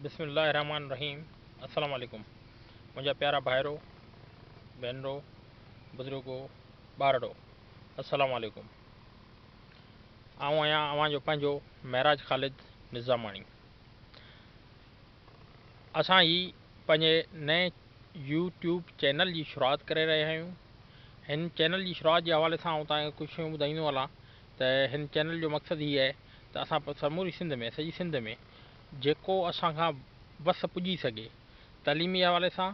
बिस्मिल्लाहिर्रहमानिर्रहीम। अस्सलाम वालेकुम। मुंहिंजा प्यारा भाइरो भेनरो बुज़ुर्गो ॿारड़ो, अस्सलाम वालेकुम। आउं आहियां अव्हांजो पंहिंजो महराज ख़ालिद निज़ामाणी। असां ही पंहिंजे नए यूट्यूब चैनल जी शुरूआत करे रहिया आहियूं। हिन चैनल जी शुरूआत जे हवाले सां तव्हांखे कुझु शयूं ॿुधाईंदो हलां त हिन चैनल जो मक़सदु हीअ आहे त असां समूरी सिंध में सॼी सिंध में जेको असां खां बस पुॼी सघे तइलीमी हवाले सां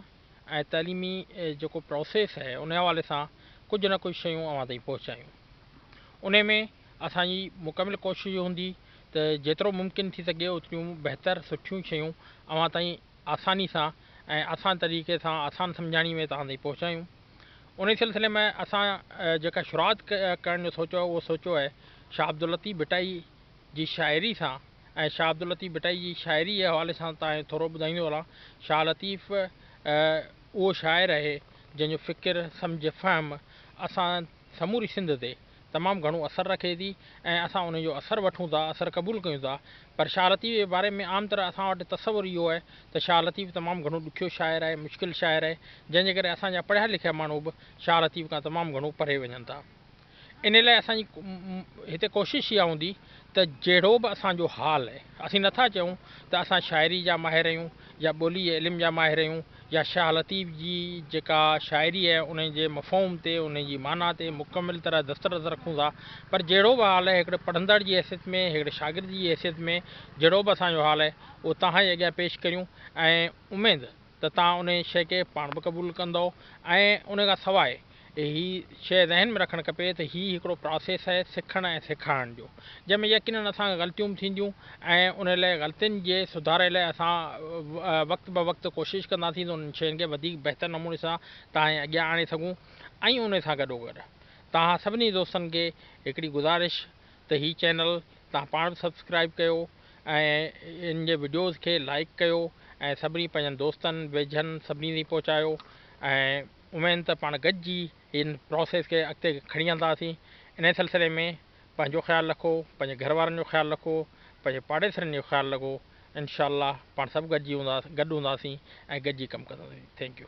ऐं तइलीमी जेको प्रोसेस आहे उन हवाले सां कुझु न कुझु शयूं अव्हां ताईं पहुचायूं। उन में असांजी मुकमिल कोशिशि हूंदी त जेतिरो मुमकिन थी सघे ओतिरियूं बहितर सुठियूं शयूं अव्हां ताईं आसानी सां ऐं आसान तरीक़े सां आसान सम्झाणी में तव्हां ताईं पहुचायूं। उन सिलसिले में असां जेका शुरूआत करण जो सोचियो आहे उहो सोचियो आहे शाह अब्दुल लतीफ़ भिटाई जी शाइरी सां ऐं शाह अब्दुल लतीफ़ भिटाई जी शाइरी जे हवाले सां तव्हांखे थोरो ॿुधाईंदो हलां। शाह लतीफ़ उहो शाइर आहे जंहिंजो फ़िकिर सम्झ फ़हम असां समूरी सिंध ते तमामु घणो असरु रखे थी ऐं असां उन जो असरु वठूं था, असरु क़बूलु कयूं था। पर शाह लतीफ़ जे बारे में आम तरह असां वटि तसवुरु इहो आहे त शाह लतीफ़ तमामु घणो ॾुखियो शाइर आहे, मुश्किल शाइर आहे, जंहिंजे करे असांजा पढ़िया लिखिया माण्हू बि शाह लतीफ़ खां तमामु घणो परे वञनि था। इन लाइ असांजी हिते कोशिशि इहा हूंदी त जहिड़ो बि असांजो हाल आहे, असीं नथा चऊं त असां शाइरी जा माहिर आहियूं या ॿोली जे इल्म जा माहिर आहियूं या शाह लतीफ़ जी जेका शाइरी आहे उन जे मफ़हूम ते उन जी माना ते मुकमिल तरह दस्तरस रखूं था। पर जहिड़ो बि हाल आहे हिकिड़े पढ़ंदड़ जी हैसियत में, हिकिड़े शागिर्द जी हैसियत में जहिड़ो बि असांजो हाल आहे उहो तव्हां जे अॻियां पेश करियूं ऐं उमेद त तव्हां उन शइ खे पाण बि क़बूलु कंदव। ऐं उन खां सवाइ हीअ शइ ज़हन में रखणु खपे त हीअ हिकिड़ो प्रोसेस आहे सिखण ऐं सेखारण जो, जंहिंमें यकीनन असांखे ग़लतियूं बि थींदियूं ऐं उन लाइ ग़लतियुनि जे सुधारे लाइ असां वक़्तु ब वक़्तु कोशिशि कंदासीं त उन्हनि शयुनि खे वधीक बहितर नमूने सां तव्हां अॻियां आणे सघूं। ऐं उन सां गॾोगॾु तव्हां सभिनी दोस्तनि खे हिकिड़ी गुज़ारिश त हीअ चैनल तव्हां पाण बि सब्सक्राइब कयो ऐं इन जे वीडियोज़ खे लाइक कयो ऐं सभिनी पंहिंजनि दोस्तनि वेझनि सभिनी ताईं पहुचायो। ऐं उमेद त पाण गॾिजी इन प्रोसेस खे अॻिते खणी हलंदासीं। इन सिलसिले में पंहिंजो ख़्यालु रखो, पंहिंजे घर वारनि जो ख़्यालु रखो, पंहिंजे पाड़ेसरनि जो ख़्यालु रखो। इंशाअल्लाह पाण सभु गॾु हूंदासीं ऐं गॾिजी कमु कंदासीं। Thank U.